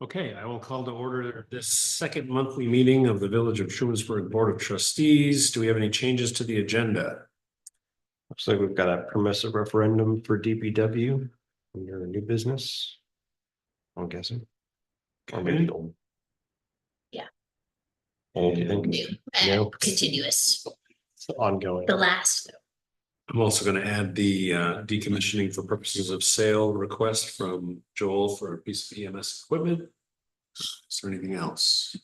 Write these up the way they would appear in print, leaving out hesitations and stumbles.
Okay, I will call to order this second monthly meeting of the Village of Trumansburg Board of Trustees. Do we have any changes to the agenda? Looks like we've got a permissive referendum for DPW under new business. I'm guessing. Or maybe old. Yeah. Old, you think? New and No. continuous. It's ongoing. The last. I'm also going to add the decommissioning for purposes of sale request from Joel for a piece of EMS equipment. Is there anything else?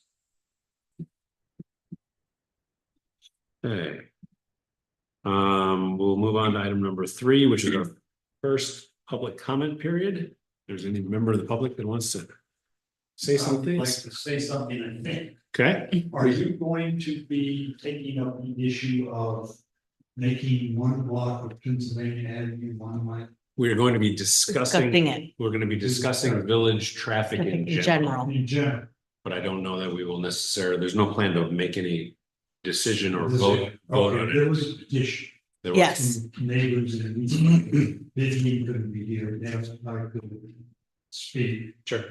Okay. We'll move on to item number 3, which is our first public comment period. If there's any member of the public that wants to say something. I'd like to say something, I think. Okay. Are you going to be taking up the issue of making one block of Pennsylvania Avenue one way? We're going to be discussing it we're going to be discussing village traffic in general, In general. but I don't know that we will necessarily, there's no plan to make any decision or vote on Okay, there it. was a petition. There was- Yes. Some neighbors and Vivian couldn't be here, that's why I couldn't speak. Sure.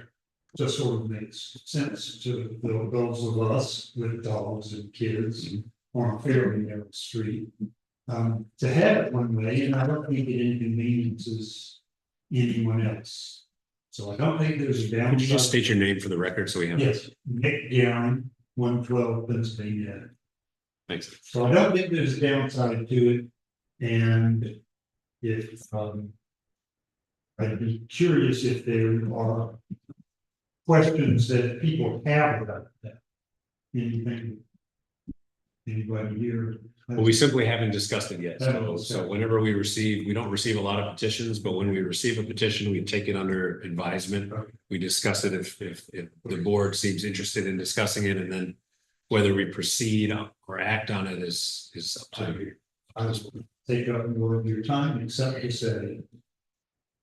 Just sort of makes sense to those of us with dogs and kids on a fairly narrow street. To have it one way, and I don't think it inconveniences anyone else. So I don't think there's a downside. Could you just state your name for the record so we have? Yes, Nick Gowan, 112 Pennsylvania. Thanks. So I don't think there's a downside to it. And if, I'd be curious if there are questions that people have about that. Anything? Anybody here? Well, we simply haven't discussed it yet. So whenever we don't receive a lot of petitions, but when we receive a petition, we take it under advisement. We discuss it if the board seems interested in discussing it, and then whether we proceed or act on it is up to you. I will take up more of your time, except to say,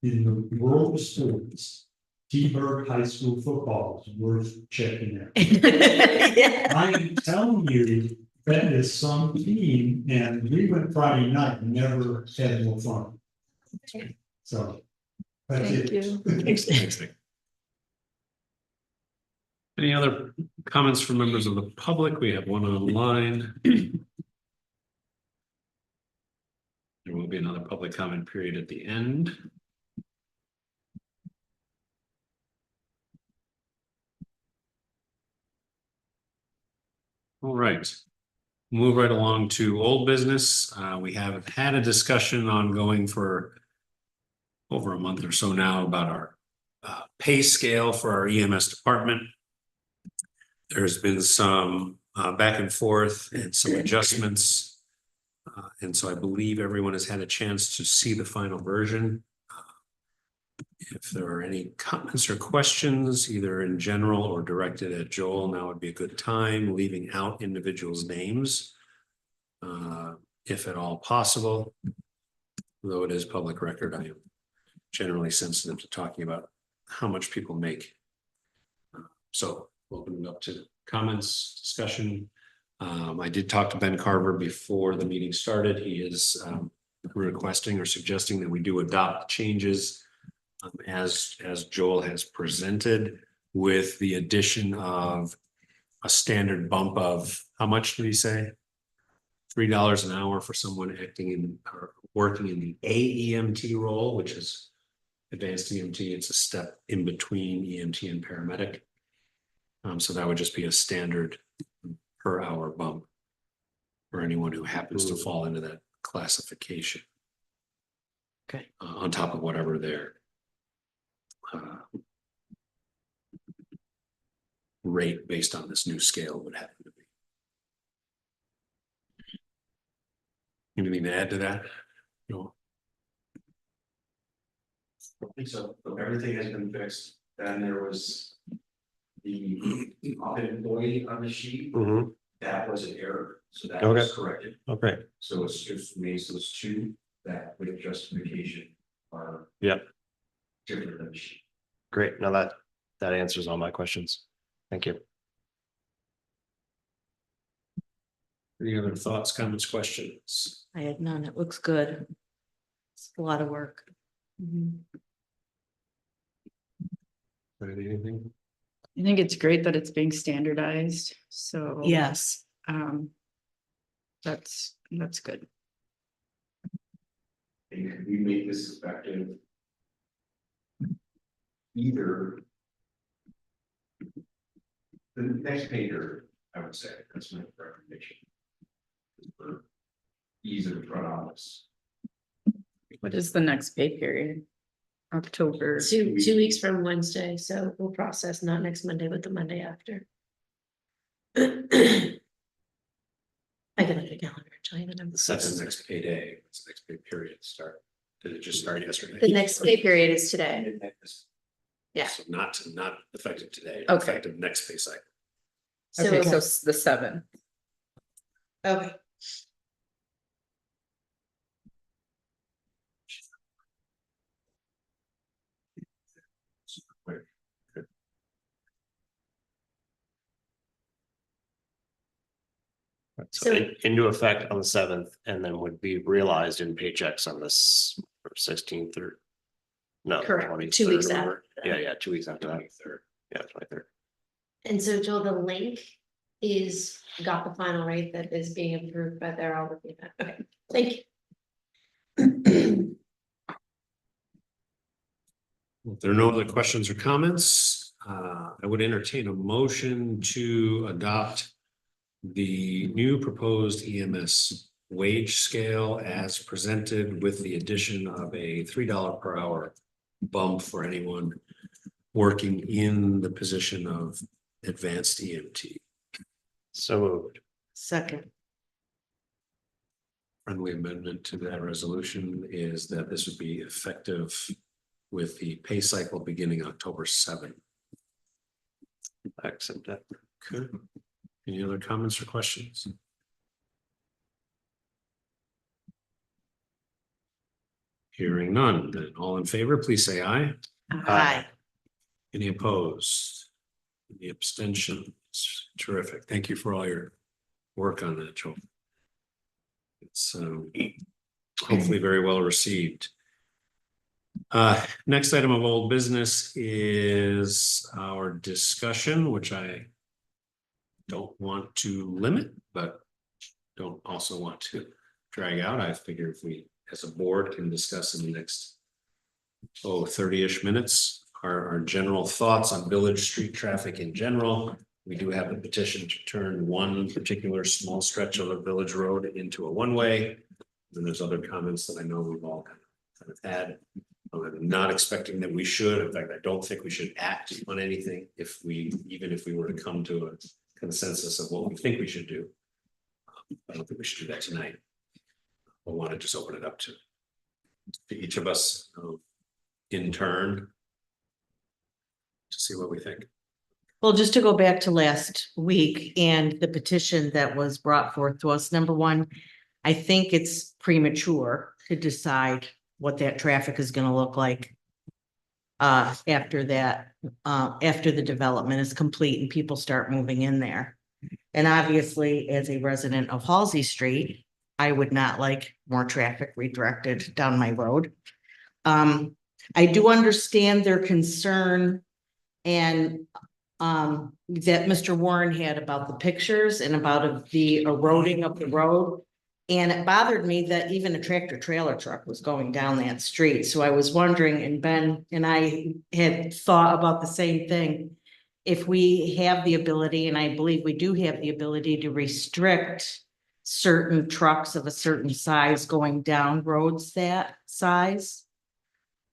in the world of sports, T-Bird High School football is worth checking out. I am telling you, that is some team, and we went Friday night and never had more fun. So. That's Thank it. you. Thanks, Nick. Any other comments from members of the public? We have one online. There will be another public comment period at the end. All right. Move right along to old business. We have had a discussion ongoing for over a month or so now about our pay scale for our EMS department. There's been some back and forth and some adjustments. And so I believe everyone has had a chance to see the final version. If there are any comments or questions, either in general or directed at Joel, now would be a good time, leaving out individuals' names, if at all possible. Though it is public record, I am generally sensitive to talking about how much people make. So we'll open it up to comments, discussion. I did talk to Ben Carver before the meeting started. He is requesting or suggesting that we do adopt changes as Joel has presented, with the addition of a standard bump of, how much did he say? $3 an hour for someone acting in or working in the AEMT role, which is advanced EMT. It's a step in between EMT and paramedic. So that would just be a standard per hour bump for anyone who happens to fall into that classification. Okay. On top of whatever their rate based on this new scale would happen to be. Anything to add to that? No. I think so. Everything has been fixed. Then there was the employee on the sheet. That was an error. So that was corrected. Okay. So it's just remains those two that with justification are different than the sheet. Great. Now that answers all my questions. Thank you. Any other thoughts, comments, questions? I had none. It looks good. It's a lot of work. Anything? I think it's great that it's being standardized, so. Yes. That's good. And could we make this effective? Either. The next pay period, I would say, that's my recommendation. For ease of the front office. What is the next pay period? October. 2 weeks from Wednesday, so we'll process not next Monday, but the Monday after. I can look at a calendar and tell you the number. That's the next payday, it's the next pay period start. Did it just start yesterday? The next pay period is today. Yeah. So not effective today, Okay. effective next pay cycle. Okay, so So, the 7th. okay, So So- into effect on the 7th and then would be realized in paychecks on the 16th or. No. Correct. 23rd 2 weeks or whatever. after. Yeah, 2 weeks after that. Yeah, 23rd. and so Joel, the link got the final rate that is being approved, but they're all looking at, okay, thank you. If there are no other questions or comments, I would entertain a motion to adopt the new proposed EMS wage scale as presented with the addition of a $3 per hour bump for anyone working in the position of advanced EMT. So moved. Second. Friendly amendment to that resolution is that this would be effective with the pay cycle beginning October 7th. I accept that. Okay. Any other comments or questions? Hearing none, then all in favor, please say aye. Aye. Any opposed? Any abstentions? Terrific. Thank you for all your work on that, Joel. It's hopefully very well received. Next item of old business is our discussion, which I don't want to limit, but don't also want to drag out. I figure if we, as a board, can discuss in the next 30-ish minutes, our general thoughts on Village Street traffic in general. We do have a petition to turn one particular small stretch of a village road into a one-way. Then there's other comments that I know we've all kind of had. I'm not expecting that we should. In fact, I don't think we should act on anything even if we were to come to a consensus of what we think we should do. I don't think we should do that tonight. I want to just open it up to each of us in turn to see what we think. Well, just to go back to last week and the petition that was brought forth to us, number one, I think it's premature to decide what that traffic is gonna look like. After that, after the development is complete and people start moving in there. And obviously, as a resident of Halsey Street, I would not like more traffic redirected down my road. I do understand their concern and that Mr. Warren had about the pictures and about the eroding of the road. And it bothered me that even a tractor trailer truck was going down that street. So I was wondering, and Ben and I had thought about the same thing. If we have the ability, and I believe we do have the ability to restrict certain trucks of a certain size going down roads that size.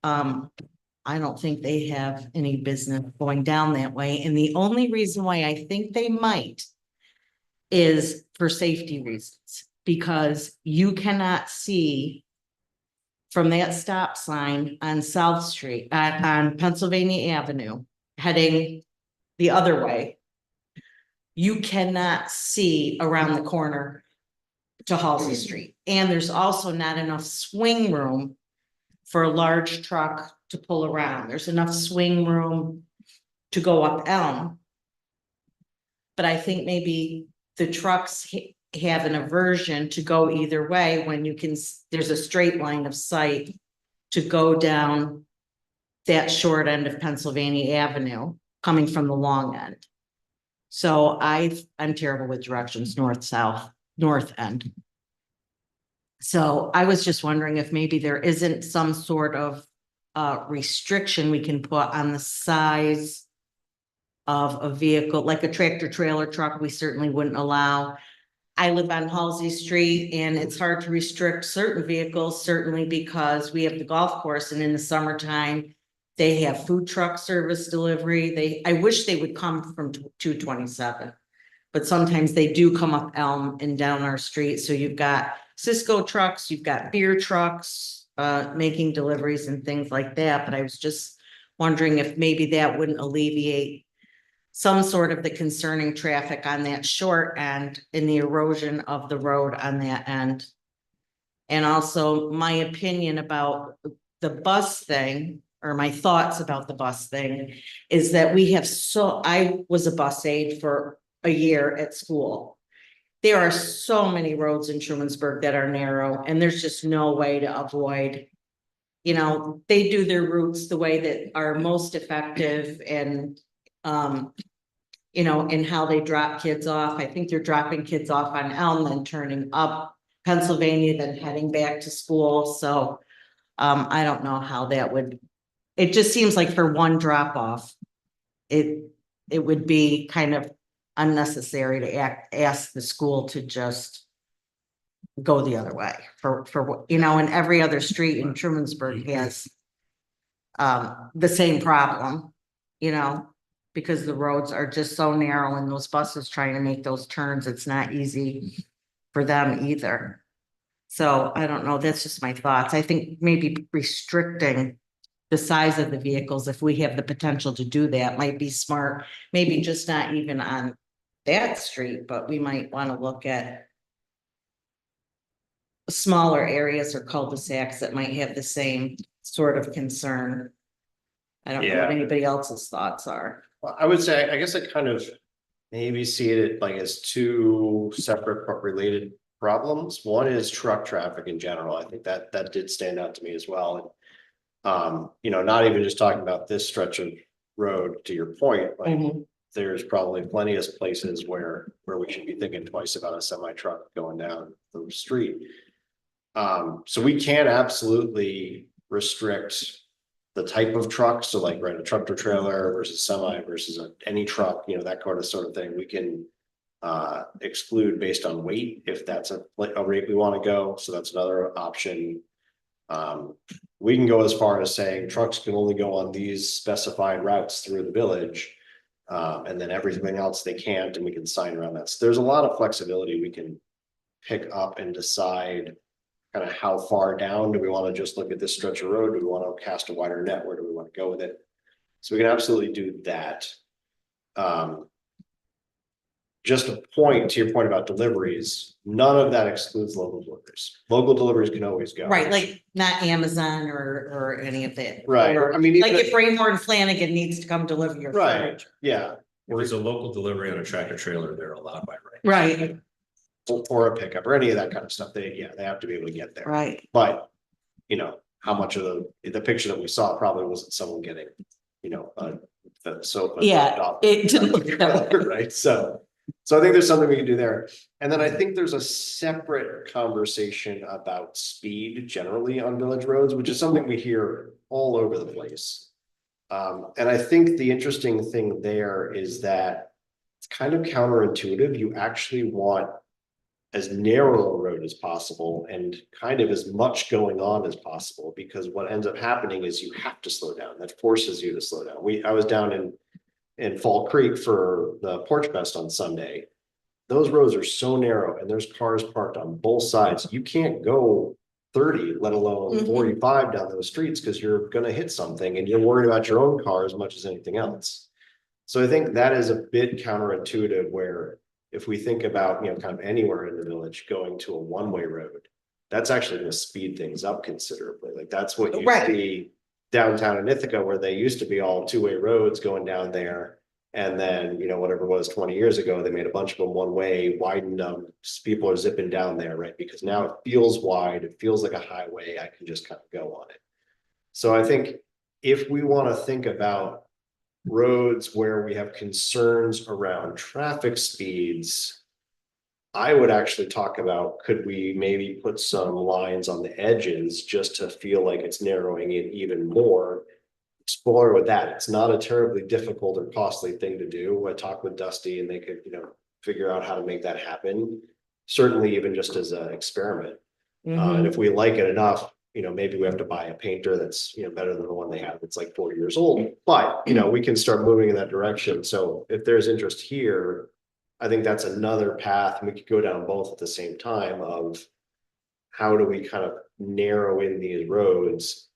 I don't think they have any business going down that way. And the only reason why I think they might is for safety reasons, because you cannot see from that stop sign on South Street, on Pennsylvania Avenue, heading the other way. You cannot see around the corner to Halsey Street. And there's also not enough swing room for a large truck to pull around. There's enough swing room to go up Elm. But I think maybe the trucks have an aversion to go either way when you can, there's a straight line of sight to go down that short end of Pennsylvania Avenue. coming from the long end. So I'm terrible with directions, north, south, north end. So I was just wondering if maybe there isn't some sort of restriction we can put on the size of a vehicle, like a tractor trailer truck, we certainly wouldn't allow. I live on Halsey Street and it's hard to restrict certain vehicles, certainly because we have the golf course and in the summertime, they have food truck service delivery. I wish they would come from 227. But sometimes they do come up Elm and down our street. So you've got Cisco trucks, you've got beer trucks, making deliveries and things like that. But I was just wondering if maybe that wouldn't alleviate some sort of the concerning traffic on that short end and the erosion of the road on that end. And also my opinion about the bus thing, or my thoughts about the bus thing, is that I was a bus aide for a year at school. There are so many roads in Trumansburg that are narrow and there's just no way to avoid. They do their routes the way that are most effective and, and how they drop kids off. I think they're dropping kids off on Elm and turning up Pennsylvania, then heading back to school. So, I don't know how that it just seems like for one drop off, it would be kind of unnecessary to ask the school to just go the other way for what, and every other street in Trumansburg has the same problem, because the roads are just so narrow and those buses trying to make those turns, it's not easy for them either. So I don't know, that's just my thoughts. I think maybe restricting the size of the vehicles, if we have the potential to do that, might be smart. Maybe just not even on that street, but we might want to look at smaller areas or cul-de-sacs that might have the same sort of concern. I don't know what Yeah. anybody else's thoughts are. Well, I would say, I guess I kind of maybe see it like as two separate but related problems. One is truck traffic in general. I think that did stand out to me as well. And not even just talking about this stretch of road, to your point, like there's probably plenty of places where we should be thinking twice about a semi truck going down the street. So we can absolutely restrict the type of truck. So like, right, a tractor trailer versus semi versus any truck, that kind of sort of thing. We can exclude based on weight if that's a rate we want to go. So that's another option. We can go as far as saying trucks can only go on these specified routes through the village. And then everything else they can't, and we can sign around that. So there's a lot of flexibility we can pick up and decide kind of how far down. Do we want to just look at this stretch of road? Do we want to cast a wider net? Where do we want to go with it? So we can absolutely do that. Just a point to your point about deliveries, none of that excludes local deliveries. Local deliveries can always go. Right, like not Amazon or any of that. Right. Or, I mean, like if Raymore and Flanagan needs to come deliver your right. furniture. Yeah. If it's a local delivery on a tractor trailer, they're allowed by right. Right, Or a pickup or any of that kind of stuff. They have to be able to get there. right. But, how much of the picture that we saw probably wasn't someone getting, the sofa. Yeah, it didn't look that way. Right. So I think there's something we can do there. And then I think there's a separate conversation about speed generally on village roads, which is something we hear all over the place. And I think the interesting thing there is that it's kind of counterintuitive. You actually want as narrow a road as possible and kind of as much going on as possible, because what ends up happening is you have to slow down. That forces you to slow down. I was down in Fall Creek for the Porch Fest on Sunday. Those roads are so narrow and there's cars parked on both sides. You can't go 30, let alone 45 down those streets because you're going to hit something and you're worried about your own car as much as anything else. So I think that is a bit counterintuitive, where if we think about, kind of anywhere in the village going to a one-way road, that's actually going to speed things up considerably. Like that's what you see downtown in Ithaca, where they used to be all two-way roads going down there. And then, whatever it was 20 years ago, they made a bunch of them one way, widened them. People are zipping down there, right? Because now it feels wide. It feels like a highway. I can just kind of go on it. So I think if we want to think about roads where we have concerns around traffic speeds, I would actually talk about, could we maybe put some lines on the edges just to feel like it's narrowing it even more? Explore with that. It's not a terribly difficult or costly thing to do. I talked with Dusty and they could, figure out how to make that happen. Certainly even just as an experiment. And if we like it enough, maybe we have to buy a painter that's, better than the one they have. It's like 40 years old, but we can start moving in that direction. So if there's interest here, I think that's another path. And we could go down both at the same time of how do we kind of narrow in these roads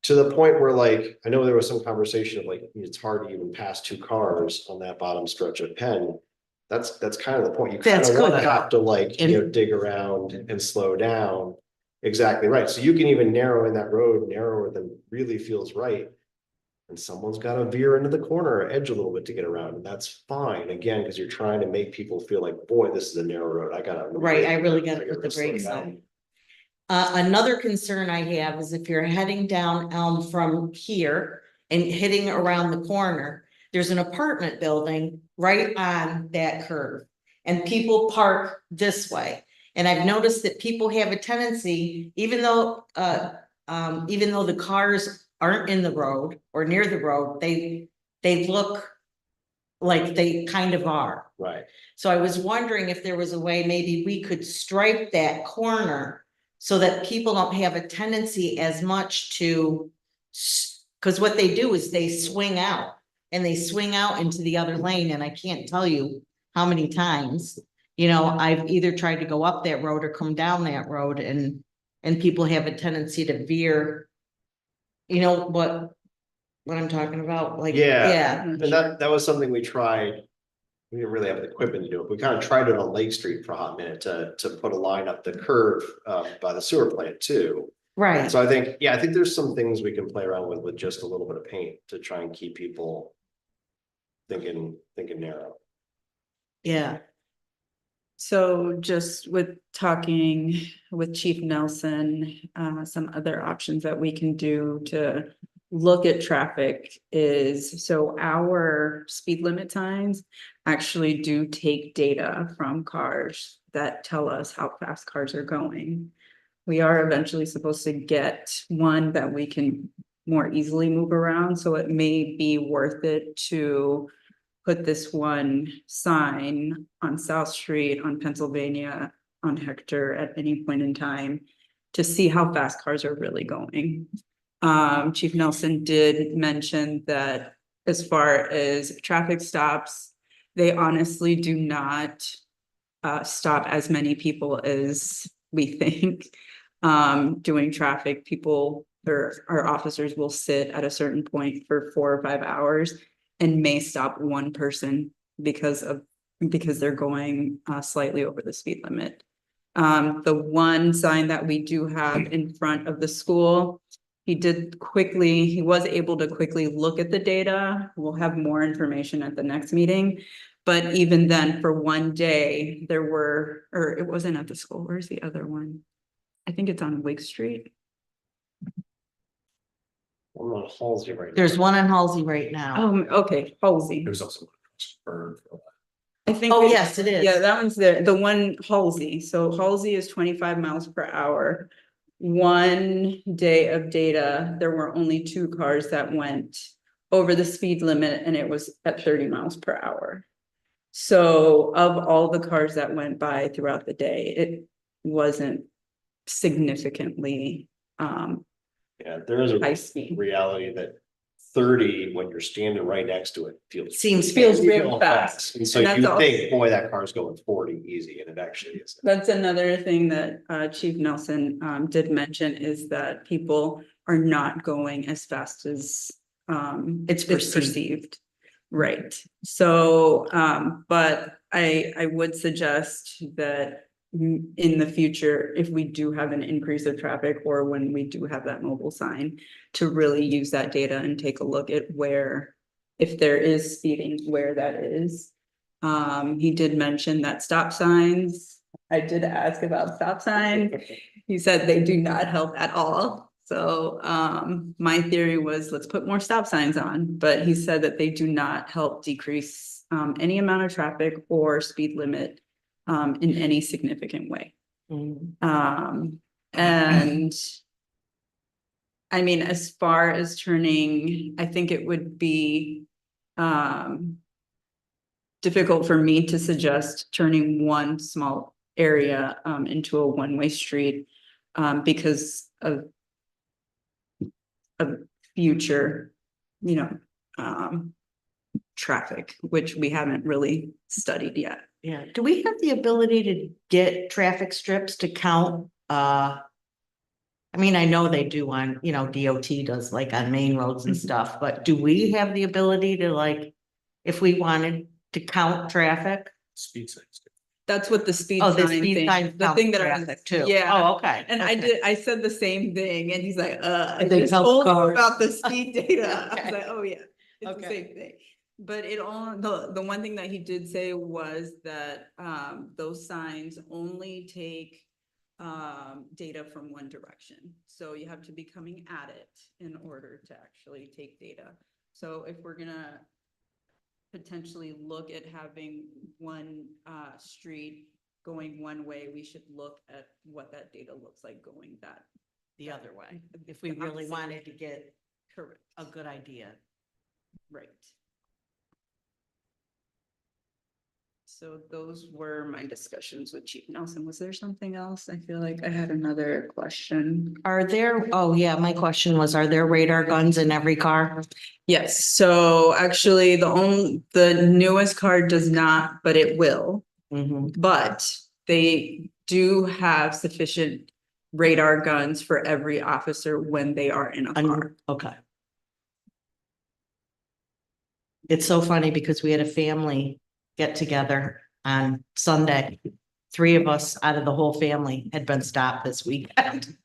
to the point where, like, I know there was some conversation of like, it's hard to even pass two cars on that bottom stretch of Penn. That's kind of the point. You kind That's of want good, to have to like, And- dig around and slow down. Exactly right. So you can even narrow in that road narrower than really feels right. And someone's got to veer into the corner or edge a little bit to get around. And that's fine. Again, because you're trying to make people feel like, boy, this is a narrow road. I really gotta put the brakes on. Another concern I have is if you're heading down Elm from here and hitting around the corner, there's an apartment building right on that curve. And people park this way. And I've noticed that people have a tendency, even though the cars aren't in the road or near the road, they look like they kind of are. Right. So I was wondering if there was a way maybe we could stripe that corner so that people don't have a tendency as much to, because what they do is they swing out into the other lane, and I can't tell you how many times, I've either tried to go up that road or come down that road, and people have a tendency to veer. What I'm talking about, like, Yeah. And that was something we tried. We didn't really have the equipment to do it. We kind of tried it on Lake Street for a hot minute to put a line up the curve by the sewer plant too. Right. So I think there's some things we can play around with just a little bit of paint to try and keep people thinking narrow. Yeah. So just with talking with Chief Nelson, some other options that we can do to look at traffic is, so our speed limit signs actually do take data from cars that tell us how fast cars are going. We are eventually supposed to get one that we can more easily move around, so it may be worth it to put this one sign on South Street, on Pennsylvania, on Hector at any point in time to see how fast cars are really going. Chief Nelson did mention that as far as traffic stops, they honestly do not stop as many people as we think. Doing traffic, people or our officers will sit at a certain point for 4 or 5 hours and may stop one person because they're going slightly over the speed limit. The one sign that we do have in front of the school, he was able to quickly look at the data. We'll have more information at the next meeting. But even then, for one day, it wasn't at the school. Where's the other one? I think it's on Wig Street. I'm on Halsey right now. There's one in Halsey right now. Okay, Halsey. There's also one. I think. Oh, yes, it is. Yeah, that one's the one Halsey. So Halsey is 25 miles per hour. One day of data, there were only 2 cars that went over the speed limit, and it was at 30 miles per hour. So of all the cars that went by throughout the day, it wasn't significantly Yeah, there is high a speed. reality that 30, when you're standing right next to it, feels Feels real fast. And so And that's you all- think, boy, that car's going 40 easy, and it actually is. That's another thing that Chief Nelson did mention, is that people are not going as fast as it's perceived. Right. So but I would suggest that in the future, if we do have an increase of traffic, or when we do have that mobile sign, to really use that data and take a look at where, if there is speeding, where that is. He did mention that stop signs. I did ask about stop signs. He said they do not help at all. So, my theory was, let's put more stop signs on, but he said that they do not help decrease, any amount of traffic or speed limit, in any significant way. And I mean, as far as turning, I think it would be, difficult for me to suggest turning one small area, into a one-way street, because of future, you know, traffic, which we haven't really studied yet. Yeah, do we have the ability to get traffic strips to count? I mean, I know they do on, you know, DOT does like on main roads and stuff, but do we have the ability to like, if we wanted to count traffic? Speed signs. That's what the speed Oh, the sign speed thing, sign the count thing that I traffic was, too. yeah. Oh, okay. And okay. I said the same thing, and he's like, I think just health told you cars. about the speed data. I was Okay. like, oh yeah, it's the Okay. same thing. But it all, the one thing that he did say was that, those signs only take, data from one direction. So you have to be coming at it in order to actually take data. So if we're gonna potentially look at having one, street going one way, we should look at what that data looks like going The other way, if we the really opposite wanted way. to get correct, a good idea. right. So those were my discussions with Chief Nelson. Was there something else? I feel like I had another question. Are there, oh yeah, my question was, are there radar guns in every car? Yes, so actually the newest car does not, but it will. Mhm. But they do have sufficient radar guns for every officer when they are in a car. Okay. It's so funny because we had a family get together on Sunday. 3 of us out of the whole family had been stopped this weekend.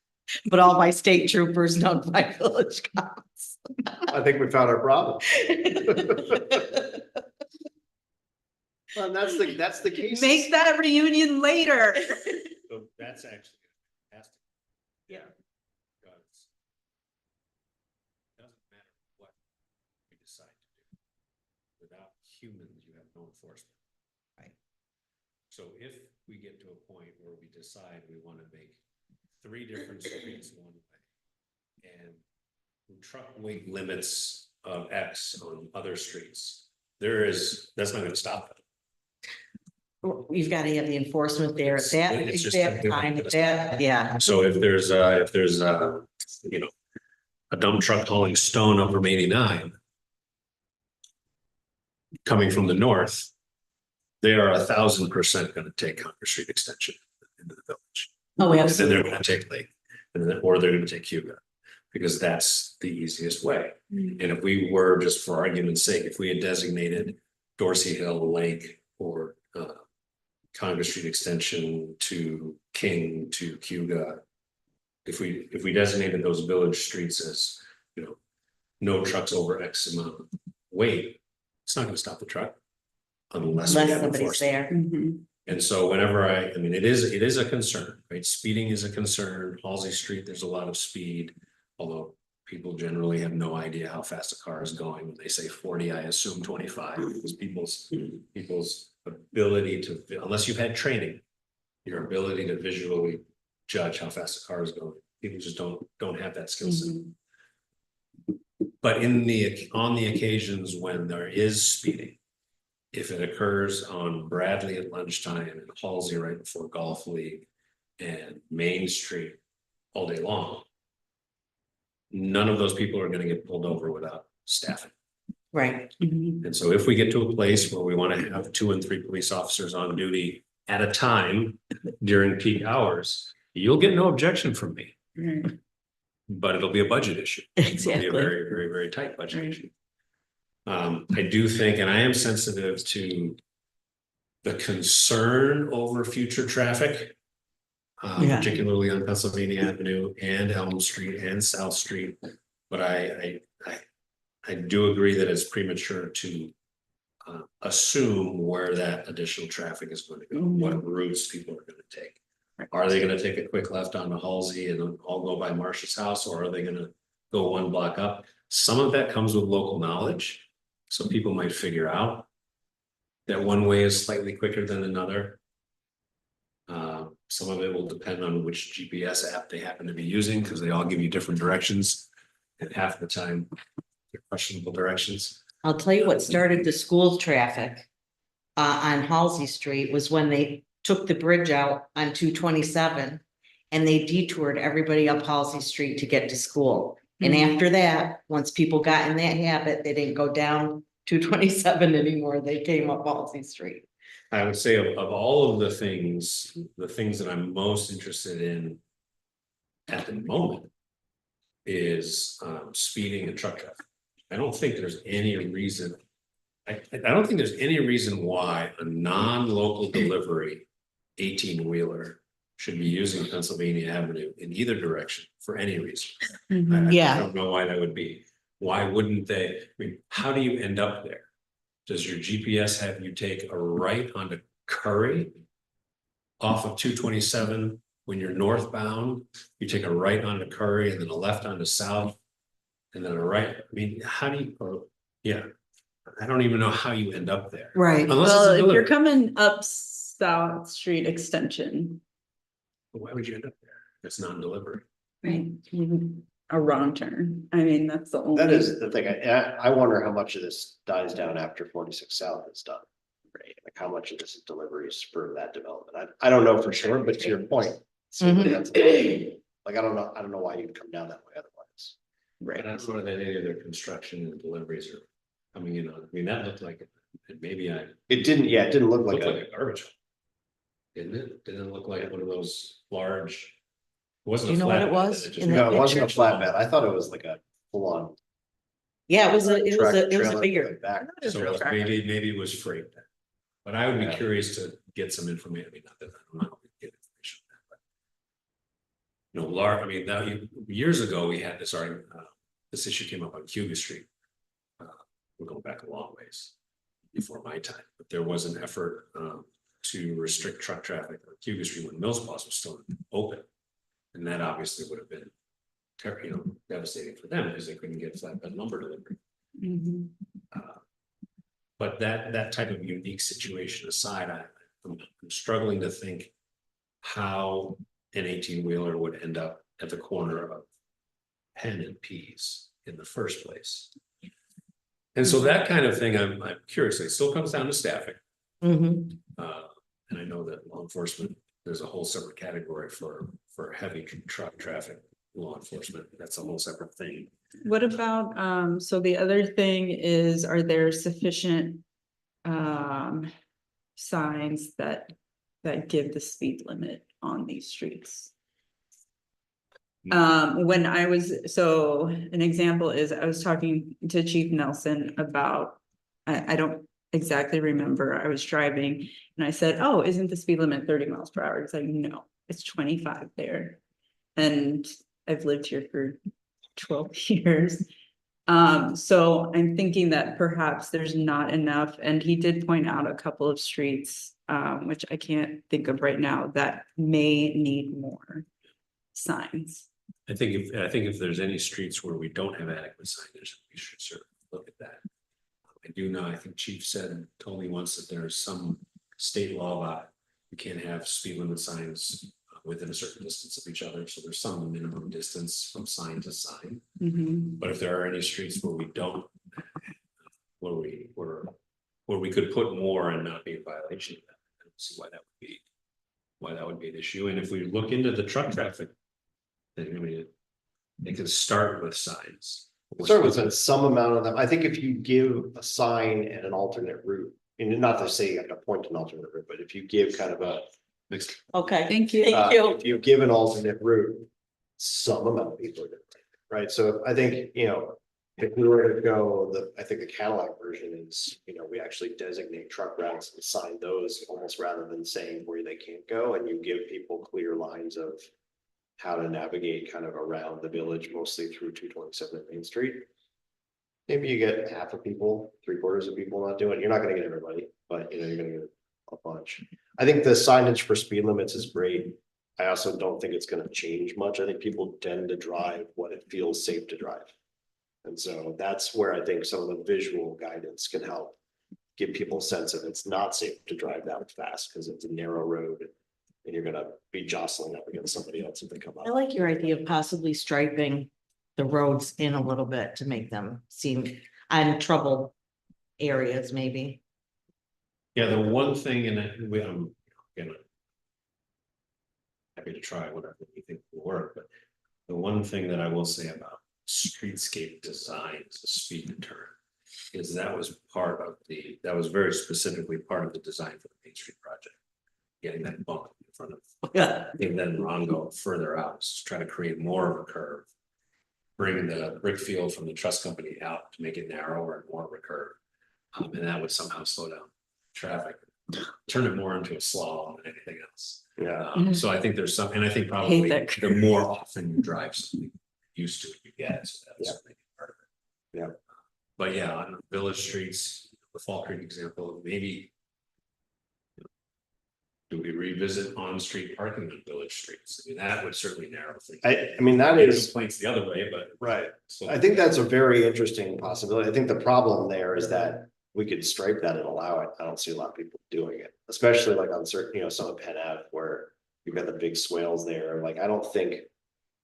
But all by state troopers, not by village cops. I think we found our problem. Well, that's the case. Make that reunion later. So that's actually fantastic. Yeah. Because it doesn't matter what we decide to do. Without humans, you have no enforcement. Right. So if we get to a point where we decide we want to make 3 different streets one way and truck weight limits of X on other streets, that's not going to stop it. You've got to have the enforcement there at that It's just- exact time, at that, yeah. So if there's you know, a dump truck hauling stone up from 89 coming from the north, they are 1,000% going to take Congress Street Extension into the village. Oh, And then absolutely. they're going to take Lake, or they're going to take Hugo, because that's the easiest way. And if we were, just for argument's sake, if we had designated Dorsey Hill, Lake, or Congress Street Extension to King to Cuba, if we designated those village streets as, you know, no trucks over X amount of weight, it's not going to stop the truck unless we Unless have somebody's enforcement. there. Mhm. And so whenever I mean, it is a concern, right? Speeding is a concern. Halsey Street, there's a lot of speed, although people generally have no idea how fast a car is going. When they say 40, I assume 25, because people's ability to, unless you've had training, your ability to visually judge how fast a car is going, people just don't have that skill set. But on the occasions when there is speeding, if it occurs on Bradley at lunchtime and Halsey right before Golf League and Main Street all day long, none of those people are going to get pulled over without staffing. Right. And so if we get to a place where we want to have 2 and 3 police officers on duty at a time during peak hours, you'll get no objection from me. Right. But it'll be a budget issue. It'll be Exactly. a very, very, very tight budget issue. I do think, and I am sensitive to the concern over future traffic, Yeah. particularly on Pennsylvania Avenue and Elm Street and South Street. But I do agree that it's premature to assume where that additional traffic is going to go, what routes people are going to take. Are they gonna take a quick left onto Halsey and all go by Marcia's house, or are they gonna go one block up? Some of that comes with local knowledge, so people might figure out that one way is slightly quicker than another. Some of it will depend on which GPS app they happen to be using, because they all give you different directions. And half the time, they're questionable directions. I'll tell you what started the school traffic on Halsey Street was when they took the bridge out on 227 and they detoured everybody up Halsey Street to get to school. And after that, once people got in that habit, they didn't go down 227 anymore. They came up Halsey Street. I would say of all of the things that I'm most interested in at the moment is speeding and truck traffic. I don't think there's any reason. I don't think there's any reason why a non-local delivery 18-wheeler should be using Pennsylvania Avenue in either direction for any reason. I Yeah. don't know why that would be. Why wouldn't they? I mean, how do you end up there? Does your GPS have you take a right onto Curry off of 227 when you're northbound? You take a right onto Curry and then a left onto South and then a right. I mean, how do you, yeah, I don't even know how you end up there. Right, Unless it's a well, if you're delivery. coming up South Street Extension, Why would you end up there? It's non-delivery. right, a wrong turn, I mean, that's the only. That is the thing. I wonder how much of this dies down after 46 South is done. Right, like how much of this is deliveries for that development. I don't know for sure, but to your point. That's like, I don't know why you'd come down that way otherwise. Right. I don't know that any of their construction and deliveries are coming in on. I mean, that looked like it. Maybe It didn't look like looked like a, a garbage. Didn't it? Didn't look like one of those large. It wasn't. Do you a know what it flatbed, was just- in that no, it wasn't a picture? flatbed. I thought it was like a full on. Yeah, it was a bigger. Back. So it was maybe it was freight. But I would be Yeah. curious to get some information. I mean, not that I'm not gonna get information on that, but. You know, large, I mean, now years ago, we had this argument, this issue came up on Cuba Street. We're going back a long ways before my time, but there was an effort to restrict truck traffic on Cuba Street when Mills Plaza was still open. And that obviously would have been devastating for them because they couldn't get flatbed lumber delivery. Mhm. But that type of unique situation aside, I'm struggling to think how an 18-wheeler would end up at the corner of Penn and Pease in the first place. And so that kind of thing, I'm curious. It still comes down to staffing. Mhm. And I know that law enforcement, there's a whole separate category for heavy truck traffic law enforcement. That's a whole separate thing. What about, so the other thing is, are there sufficient signs that give the speed limit on these streets? When I was, so an example is I was talking to Chief Nelson about, I don't exactly remember, I was driving and I said, oh, isn't the speed limit 30 miles per hour? It's like, no, it's 25 there. And I've lived here for 12 years. So I'm thinking that perhaps there's not enough, and he did point out a couple of streets, which I can't think of right now, that may need more signs. I think if there's any streets where we don't have adequate signage, we should certainly look at that. I do know, I think Chief told me once that there's some state law about you can't have speed limit signs within a certain distance of each other. So there's some minimum distance from sign to sign. Mhm. But if there are any streets where we don't, where we could put more and not be in violation of that, I don't see why that would be an issue. And if we look into the truck traffic, then I mean, it can start with signs. Start with some amount of them. I think if you give a sign and an alternate route, and not to say you have to point an alternate route, but if you give kind of a. Okay. Thank you. Thank you. If you give an alternate route, some amount of people are gonna take it, right? So I think, if we were to go, I think the Cadillac version is, we actually designate truck routes and sign those almost rather than saying where they can't go, and you give people clear lines of how to navigate kind of around the village, mostly through 227 at Main Street. Maybe you get half of people, 3/4 of people not doing it. You're not gonna get everybody, but you're gonna get a bunch. I think the signage for speed limits is great. I also don't think it's gonna change much. I think people tend to drive what it feels safe to drive. And so that's where I think some of the visual guidance can help give people a sense of it's not safe to drive that fast because it's a narrow road. And you're gonna be jostling up against somebody else if they come up. I like your idea of possibly striping the roads in a little bit to make them seem on troubled areas, maybe. Yeah, the one thing, and I'm gonna. Happy to try whatever you think will work, but the one thing that I will say about streetscape design, the speed deterrent. Is that was very specifically part of the design for the Main Street project. Getting that bump in front of, and then Ron go further out, just try to create more of a curve. Bringing the brick field from the trust company out to make it narrower and more of a curve. And that would somehow slow down traffic, turn it more into a slalom than anything else. Yeah, So I think there's some, and I think probably that the more often you drive something, used to it, you get, so that's Yeah. maybe part of it. Yeah. But yeah, on village streets, the Fall Creek example, maybe. Do we revisit on-street parking on village streets? I mean, that would certainly narrow things. I mean, that Get is, complaints the other way, but. right. So I think that's a very interesting possibility. I think the problem there is that we could stripe that and allow it. I don't see a lot of people doing it, especially like on certain, some of Penn Ave where you've got the big swales there. Like, I don't think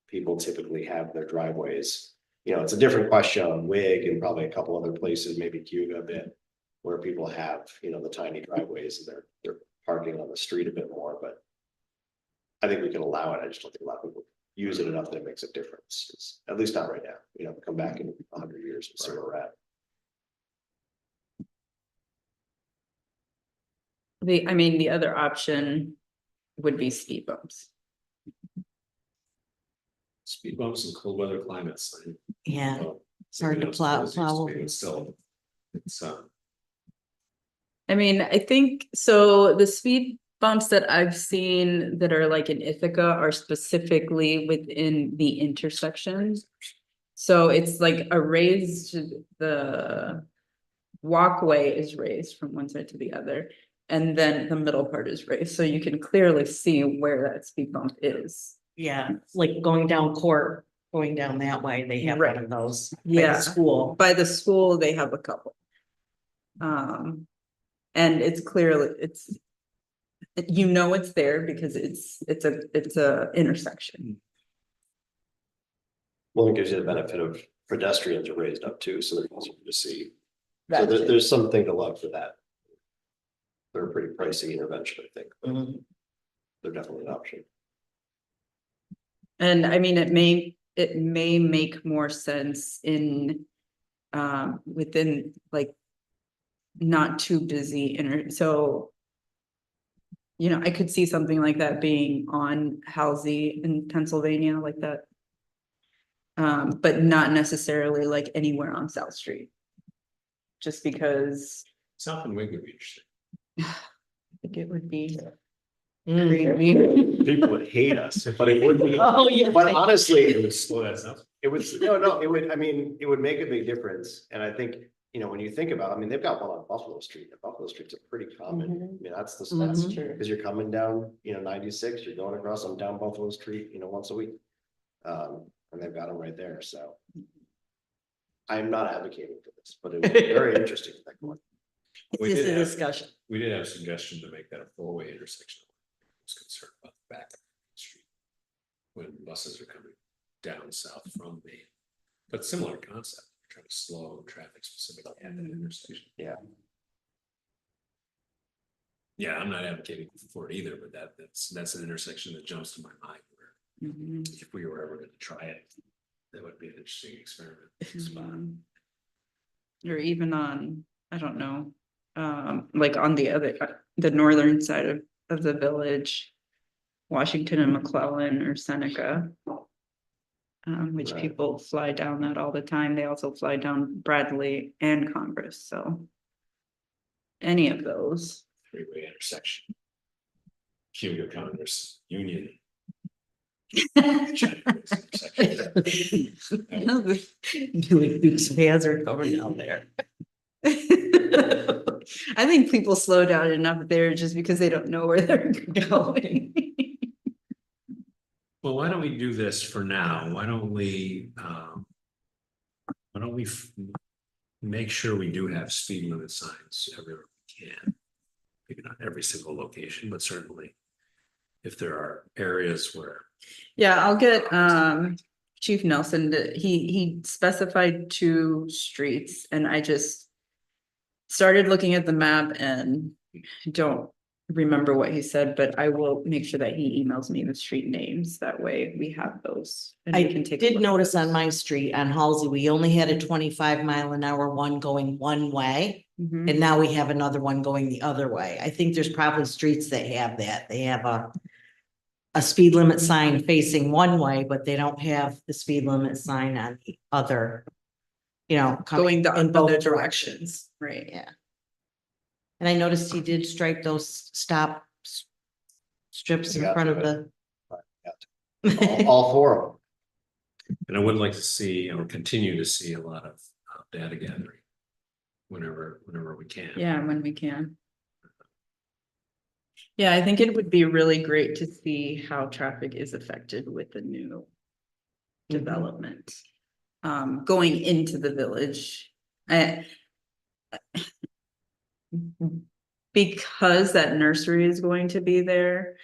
people typically have their driveways. It's a different question on Wig and probably a couple other places, maybe Cuba a bit, where people have, the tiny driveways and they're parking on the street a bit more, but I think we can allow it. I just don't think a lot of people use it enough that it makes a difference. At least not right now, come back in 100 years and see where we're at. The other option would be speed bumps. Speed bumps and cold weather climates. Yeah, Well, it's hard to it's plow. used to be, but still, it's I think, so the speed bumps that I've seen that are like in Ithaca are specifically within the intersections. So it's like the walkway is raised from one side to the other. And then the middle part is raised, so you can clearly see where that speed bump is. yeah, like going down Court, going down that way, they have one of those. By the Yeah. School. By the school, they have a couple. And it's clearly, it's there because it's a intersection. Well, it gives you the benefit of pedestrians are raised up too, so they're easier to see. So there's something to love for that. They're a pretty pricey intervention, I think, but Mhm. they're definitely an option. And it may make more sense within like not too busy so I could see something like that being on Halsey in Pennsylvania like that. But not necessarily like anywhere on South Street. Just because South and Wig would be interesting. I think it would be Mm. creepy. People would hate us, but it would be, Oh, yeah. but honestly, It would slow that down. it would, no, it would, it would make a big difference. And I think, when you think about, they've got one on Buffalo Street, and Buffalo Street's a pretty common, that's the That's stats. true. Because you're coming down, 96, you're going across on down Buffalo Street, once a week. And they've got them right there, so. I'm not advocating for this, but it was very interesting. We This is did a have- discussion. We did have a suggestion to make that a four-way intersection. I was concerned about the back of the street. When buses are coming down south from Maine. But similar concept, trying to slow traffic specifically at that intersection. Yeah. Yeah, I'm not advocating for it either, but that's an intersection that jumps to my mind where if we were ever going to try it, that would be an interesting experiment. Or even on, I don't know, like on the northern side of the village, Washington and McClellan or Seneca. Which Right. people fly down that all the time. They also fly down Bradley and Congress, so. Any of those. Three-way intersection. Cuba, Congress, Union. Doing Dukes of Hazzard going down there. I think people slow down enough there just because they don't know where they're going. Well, why don't we do this for now? Why don't we make sure we do have speed limit signs everywhere we can? Maybe not every single location, but certainly if there are areas where, Yeah, I'll get Chief Nelson he specified 2 streets and I just started looking at the map and don't remember what he said, but I will make sure that he emails me the street names. That way we have those. And I we can take a did look. notice on my street on Halsey, we only had a 25-mile-an-hour one going one way. Mhm. And now we have another one going the other way. I think there's probably streets that have that. They have a speed limit sign facing one way, but they don't have the speed limit sign on the other. Going the in both other directions. directions, right? Yeah. And I noticed he did stripe those strips in Got front to of the. All 4 of them. and I would like to see or continue to see a lot of data gathering. Whenever we can. Yeah, when we can. Yeah, I think it would be really great to see how traffic is affected with the new development. Going into the village. Because that nursery is going to be there,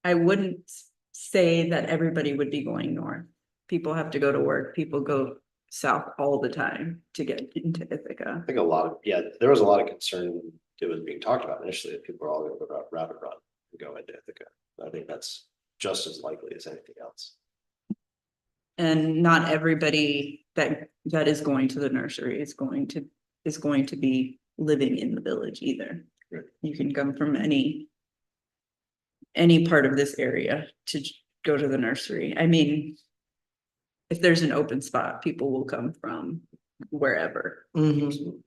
I wouldn't say that everybody would be going north. People have to go to work, people go south all the time to get into Ithaca. I think there was a lot of concern that was being talked about initially, that people are all gonna go about Rapid Run and go into Ithaca. I think that's just as likely as anything else. And not everybody that is going to the nursery is going to be living in the village either. Right. You can come from any part of this area to go to the nursery. I mean, if there's an open spot, people will come from wherever. Mhm.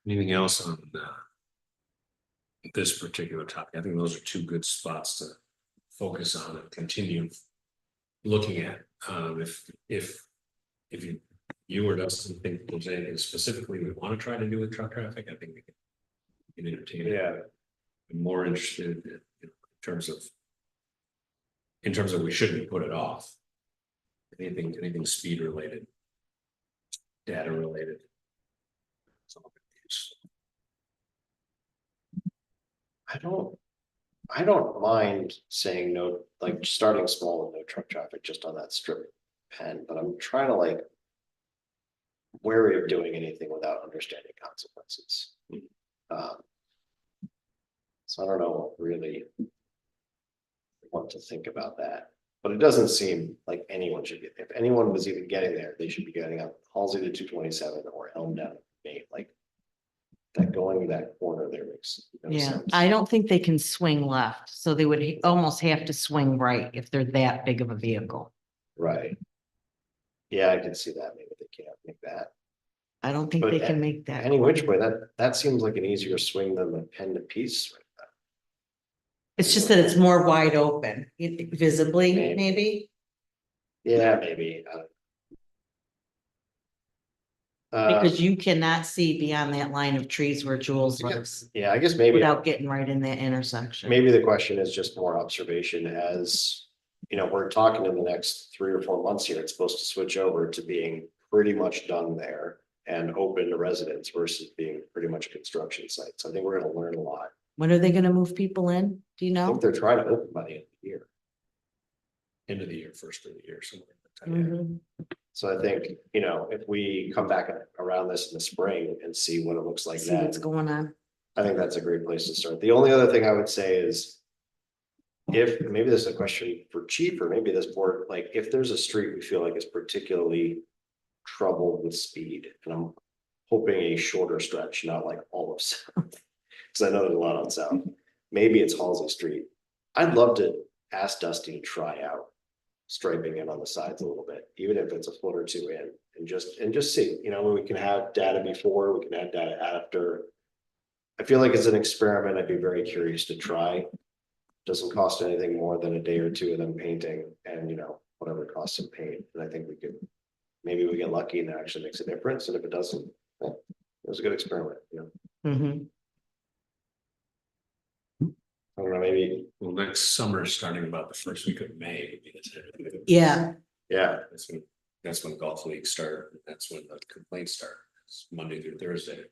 Anything else on this particular topic? I think those are 2 good spots to focus on and continue looking at. If you or Dustin think there's anything specifically we want to try to do with truck traffic, I think we can entertain it. Yeah, I'm more interested in terms of we shouldn't put it off. Anything speed related, data related. I don't mind saying no, like starting small with no truck traffic just on that strip pen, but I'm trying to like. Wary of doing anything without understanding consequences. So I don't know really. Want to think about that, but it doesn't seem like anyone should get, if anyone was even getting there, they should be getting up Halsey to 227 or Elm down Main, like. That going to that corner there makes no Yeah, sense. I don't think they can swing left, so they would almost have to swing right if they're that big of a vehicle. Right. Yeah, I can see that, maybe they can't make that. I don't think But they can make that. Any which way, that seems like an easier swing than the pen to piece. It's just that it's more wide open, visibly, Maybe. maybe. Yeah, maybe. Because you cannot see beyond that line of trees where Jules Yeah. lives Yeah, I guess maybe. without getting right in that intersection. Maybe the question is just more observation as, we're talking in the next 3 or 4 months here, it's supposed to switch over to being pretty much done there and open to residents versus being pretty much a construction site. So I think we're gonna learn a lot. When are they gonna move people in? Do you I know? think they're trying to open by the end of the year. End of the year, first of the year, somewhere. Like that. Mhm. So I think, if we come back around this in the spring and see what it looks like See then, what's going on. I think that's a great place to start. The only other thing I would say is if, maybe this is a question for chief or maybe this board, like if there's a street we feel like is particularly troubled with speed, and I'm hoping a shorter stretch, not like all of South, because I know there's a lot on South. Maybe it's Halsey Street. I'd love to ask Dusty to try out striping in on the sides a little bit, even if it's a foot or 2 in, and just see, we can have data before, we can have data after. I feel like it's an experiment I'd be very curious to try. Doesn't cost anything more than a day or 2 of them painting and, whatever it costs them paint. And I think maybe we get lucky and it actually makes a difference. And if it doesn't, well, it was a good experiment, Mhm. I don't know, maybe, Well, next summer, starting about the first week of May. would be the tentative. Yeah, yeah, That's when golf leagues start. That's when the complaints start. It's Monday through Thursday.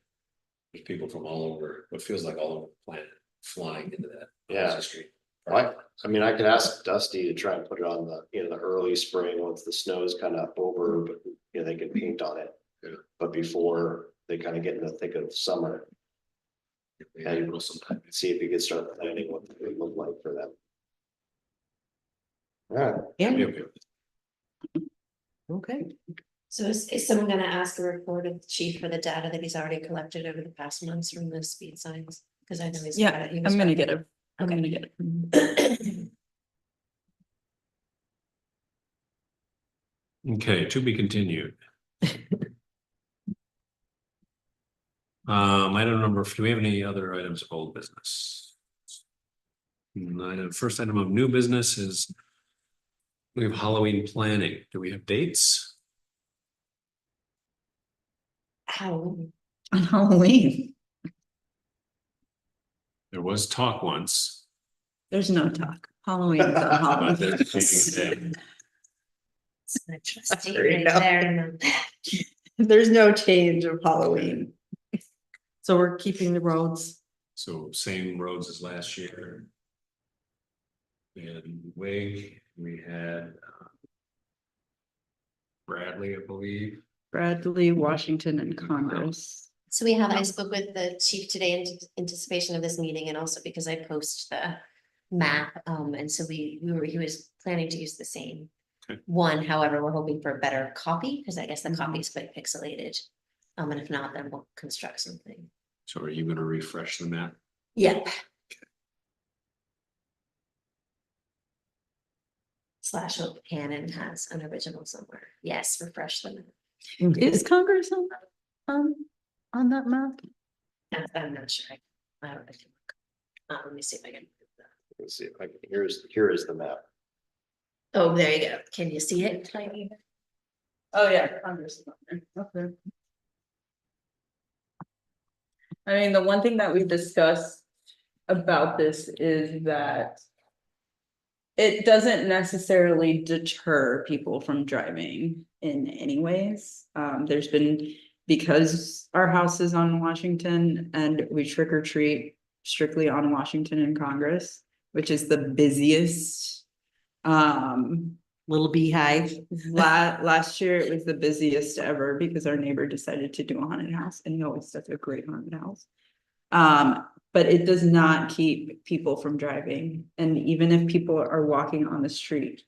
There's people from all over, what feels like all over the planet flying into that. Yeah. Gaza Street. I mean, I could ask Dusty to try and put it on the, the early spring, once the snow is kind of over, but, they can paint on it. Yeah. But before they kind of get in the thick of summer, Yeah, April sometime. see if we could start planning what it would look like for them. All right, yeah, Yep, yep. okay. So is someone gonna ask a report of the chief for the data that he's already collected over the past months from the speed signs? Cause I know he's. Yeah, got it. He I'm was gonna right. get it. I'm Okay. gonna get it. Okay, to be continued. Item number, do we have any other items of old business? First item of new business is. We have Halloween planning. Do we have dates? How? On Halloween, There was talk once. there's no talk. Halloween is on About Halloween. the- Sorry, no. There's no change of Halloween. So we're keeping the roads. So same roads as last year. We had Wig, we had. Bradley, I believe. Bradley, Washington, and Congress. So I spoke with the chief today in anticipation of this meeting and also because I post the map. And so he was planning to use the same Okay. one. However, we're hoping for a better copy because I guess the copy is quite pixelated. And if not, then we'll construct something. So are you gonna refresh the map? Yeah. Slash hope Canon has an original somewhere. Yes, refresh them. Is Congress on that map? I'm not sure. I don't know. Let me see if I can. let's see if I can, here is the map. Oh, there you go. Can you see it? Tiny? Oh, yeah, Congress. is on there. Okay. I mean, the one thing that we've discussed about this is that it doesn't necessarily deter people from driving in any ways. There's been, because our house is on Washington and we trick or treat strictly on Washington and Congress, which is the busiest. Little beehive. Last year it was the busiest ever because our neighbor decided to do a haunted house and he always does a great haunted house. But it does not keep people from driving. And even if people are walking on the street,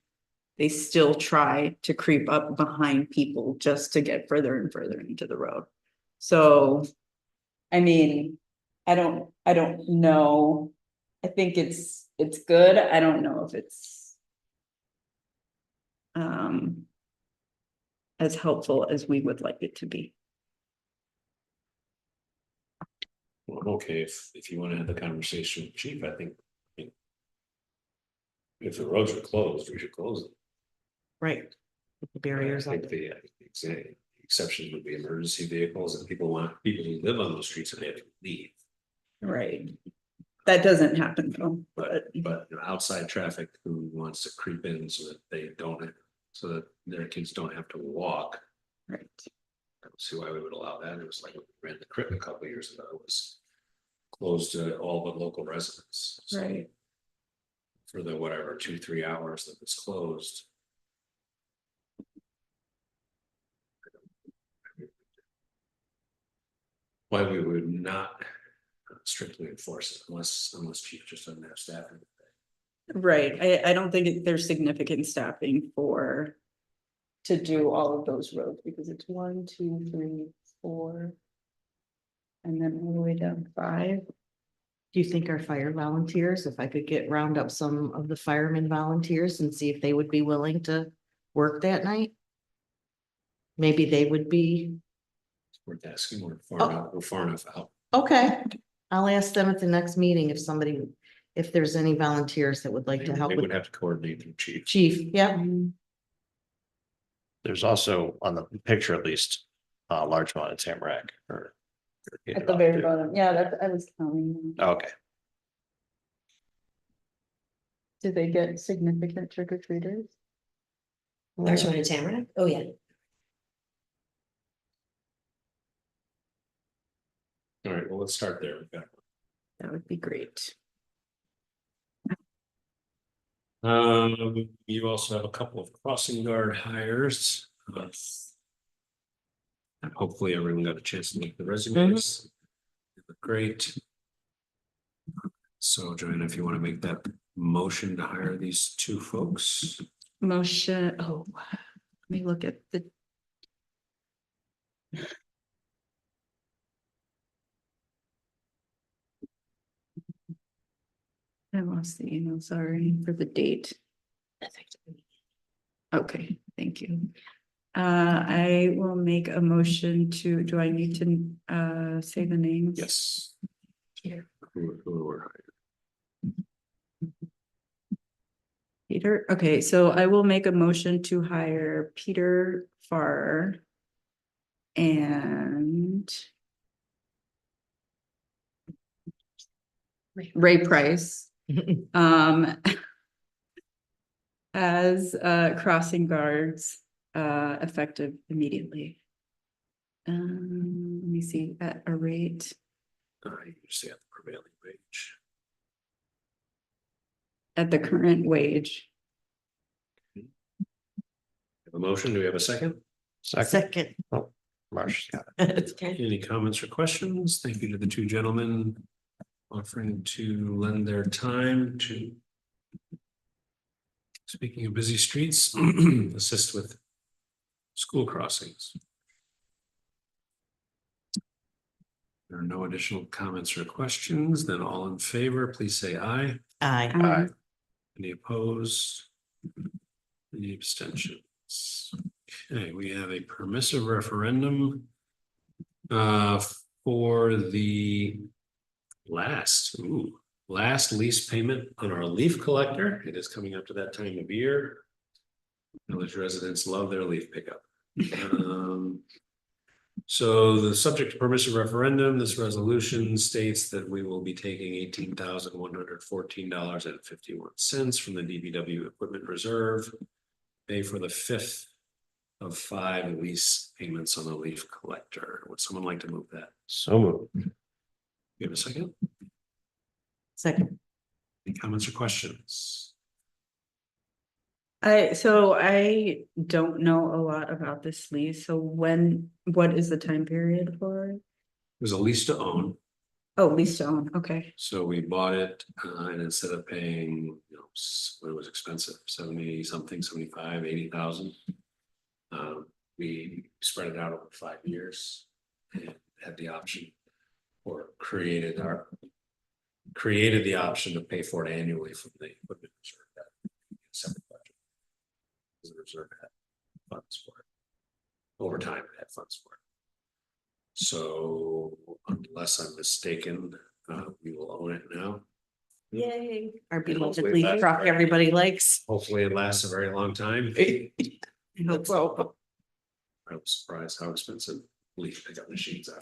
they still try to creep up behind people just to get further and further into the road. So, I mean, I don't know. I think it's good. I don't know if it's as helpful as we would like it to be. Well, okay, if you wanna have the conversation with chief, I think. If the roads are closed, we should close them. Right. With the barriers I up. think the exceptions would be emergency vehicles and people who live on those streets and they have to leave. Right. That doesn't happen though, but But outside traffic who wants to creep in so that they don't, so that their kids don't have to walk. right. I don't see why we would allow that. It was like when we ran the Crit a couple of years ago, it was closed to all but local residents. So Right. for the whatever, 2-3 hours that it's closed. Why we would not strictly enforce it unless chief just doesn't have staff. Right, I don't think there's significant staffing to do all of those roads, because it's 1, 2, 3, 4. And then all the way down 5. Do you think our fire volunteers, if I could round up some of the firemen volunteers and see if they would be willing to work that night? Maybe they would be, Worth asking, we're Oh. far enough out. okay, I'll ask them at the next meeting if there's any volunteers that would like to help They with would have to coordinate through chief. chief, yeah. There's also on the picture at least, a large amount of Tamarack or. At the very bottom, yeah, I was counting. Okay. Do they get significant trick or treaters? There's one in Tamarack. Oh, yeah. All right, well, let's start there. We've got That would be great. You also have a couple of crossing guard hires. And hopefully everyone got a chance to make the resumes. They look great. So Joanna, if you want to make that motion to hire these two folks. Motion, oh, let me look at the. I lost the email, sorry for the date. Okay, thank you. I will make a motion to, do I need to say the names? Yes. Here. Who were hired. Peter, okay, so I will make a motion to hire Peter Farr. And. Ray Price. As crossing guards, effective immediately. Let me see, at a rate, You just at the prevailing wage. at the current wage. Have a motion, do we have a second? Second. Marcia's got it. Okay. Any comments or questions? Thank you to the two gentlemen offering to lend their time to. Speaking of busy streets, assist with school crossings. There are no additional comments or questions, then all in favor, please say aye. Aye. Aye. Any opposed? Any abstentions? Okay, we have a permissive referendum for the last lease payment on our leaf collector. It is coming up to that time of year. Village residents love their leaf pickup. So the subject to permissive referendum, this resolution states that we will be taking $18,114.51 from the DPW equipment reserve. Pay for the 5th of 5 lease payments on the leaf collector. Would someone like to move that? So moved. You have a second? Second. Any comments or questions? So I don't know a lot about this lease, so what is the time period for it? It was a lease to own. Oh, lease to own, okay. So we bought it, and instead of paying, it was expensive, 70 something, 75, 80,000. We spread it out over 5 years and had the option or created the option to pay for it annually from the equipment reserve. That separate budget. The reserve had funds for it. Over time, it had funds for it. So unless I'm mistaken, we will own it now. Yay. Our And beloved hopefully leaf that's truck right. everybody likes. Hopefully it lasts a very long time. I hope so. I was surprised how expensive leaf pickup machines are.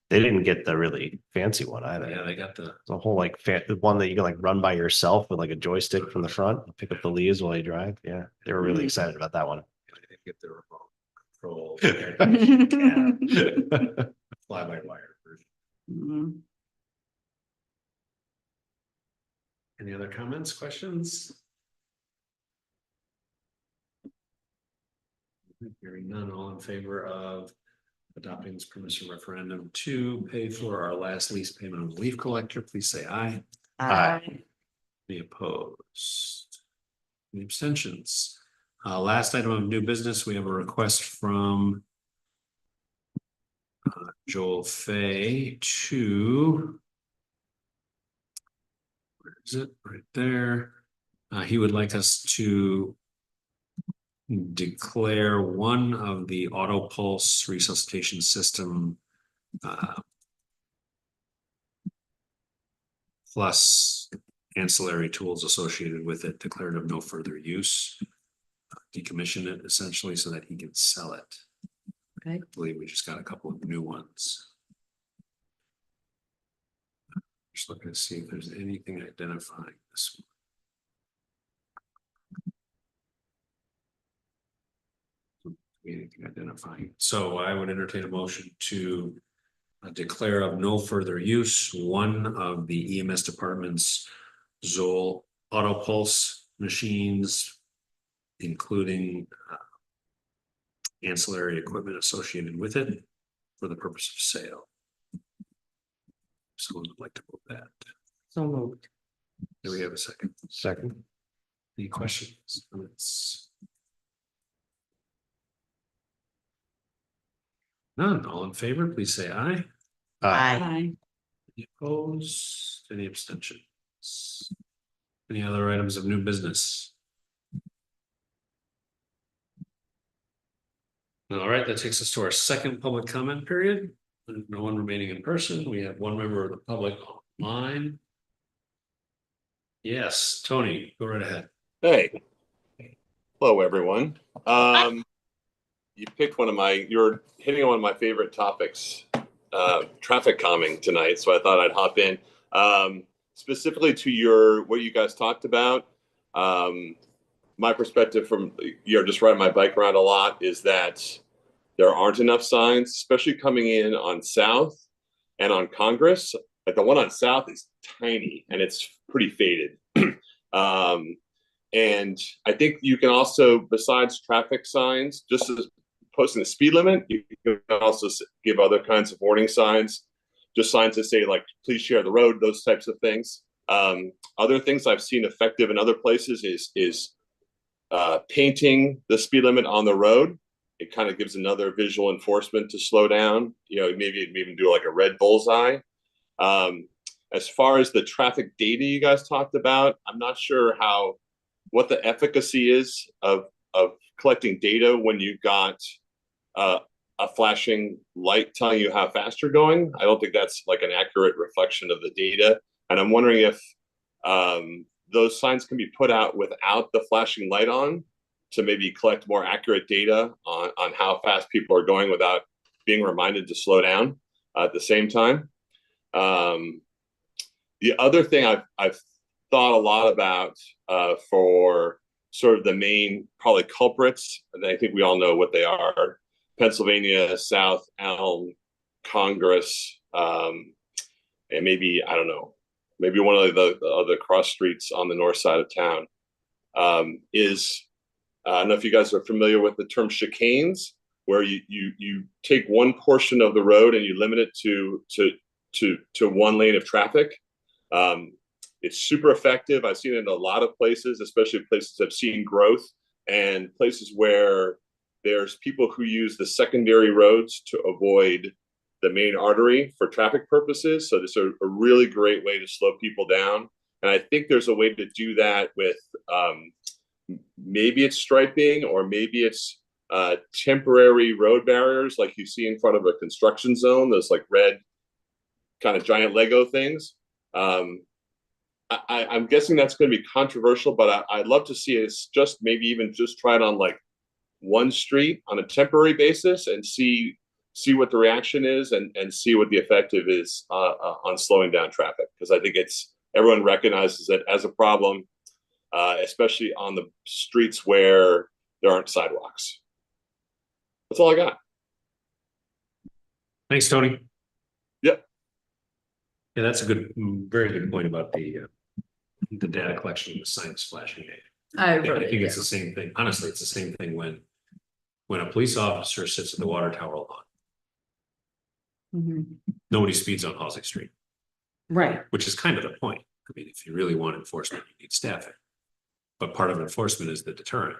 They didn't get the really fancy one either. Yeah, they got the, The whole like one that you can like run by yourself with like a joystick from the front, pick up the leaves while you drive. Yeah, they were really excited about that one. I didn't get the remote control. Fly by wire version. Mm, Any other comments, questions? Hearing none, all in favor of adopting this permissive referendum to pay for our last lease payment on the leaf collector, please say aye. Aye. Any opposed? Any abstentions? Last item of new business, we have a request from Joel Fay to, where is it? Right there. He would like us to declare one of the auto pulse resuscitation system plus ancillary tools associated with it declared of no further use, decommission it essentially so that he can sell it. Okay. I believe we just got a couple of new ones. Just looking to see if there's anything identifying this. Anything identifying, so I would entertain a motion to declare of no further use one of the EMS department's Zoll auto pulse machines, including ancillary equipment associated with it for the purpose of sale. Someone would like to move that. So moved. Do we have a second? Second. Any questions? Comments? None, all in favor, please say aye. Aye. Any opposed, any abstentions? Any other items of new business? All right, that takes us to our second public comment period. There's no one remaining in person. We have one member of the public online. Yes, Tony, go right ahead. Hey. Hello, everyone. You picked you're hitting on one of my favorite topics, traffic calming tonight. So I thought I'd hop in, specifically to what you guys talked about. My perspective from, just riding my bike around a lot is that there aren't enough signs, especially coming in on South and on Congress. Like the one on South is tiny and it's pretty faded. And I think you can also, besides traffic signs, just as posting the speed limit, you can also give other kinds of warning signs, just signs that say like, please share the road, those types of things. Other things I've seen effective in other places is painting the speed limit on the road. It kind of gives another visual enforcement to slow down. Maybe even do like a red bullseye. As far as the traffic data you guys talked about, I'm not sure what the efficacy is of collecting data when you've got a flashing light telling you how fast you're going. I don't think that's like an accurate reflection of the data. And I'm wondering if those signs can be put out without the flashing light on to maybe collect more accurate data on how fast people are going without being reminded to slow down at the same time. The other thing I've thought a lot about for sort of the main probably culprits, and I think we all know what they are: Pennsylvania, South Elm, Congress, and maybe, I don't know, maybe one of the other cross streets on the north side of town. I don't know if you guys are familiar with the term chicanes, where you take one portion of the road and you limit it to one lane of traffic. It's super effective. I've seen it in a lot of places, especially places I've seen growth, and places where there's people who use the secondary roads to avoid the main artery for traffic purposes. So this is a really great way to slow people down. And I think there's a way to do that with maybe it's striping, or maybe it's temporary road barriers like you see in front of a construction zone, those like red kind of giant Lego things. I'm guessing that's going to be controversial, but I'd love to see us maybe even try it on like one street on a temporary basis and see what the reaction is, and see what the effective is on slowing down traffic. Because I think everyone recognizes it as a problem, especially on the streets where there aren't sidewalks. That's all I got. Thanks, Tony. Yep. Yeah, that's a very good point about the data collection, the signs flashing data. I I wrote it think it's down. the same thing. Honestly, it's the same thing when a police officer sits at the water tower lot. Mhm. Nobody speeds on Halsey Street, Right. which is kind of the point. I mean, if you really want enforcement, you need staffing. But part of enforcement is the deterrent.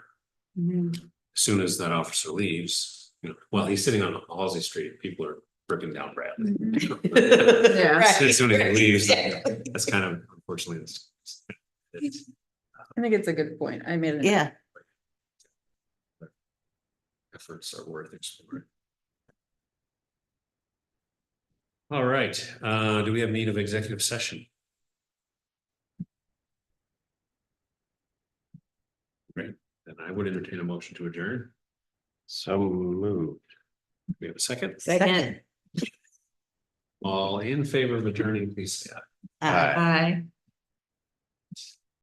Mhm. As soon as that officer leaves, well, he's sitting on Halsey Street, people are ripping down Bradley. Yeah. As soon as he leaves, Exactly. that's kind of, unfortunately, I think it's a good point. I made it. Yeah. efforts are worth exploring. All right, do we have need of executive session? Great, then I would entertain a motion to adjourn. So moved. We have a second. Second. All in favor of adjourning, please say aye. Aye. Aye.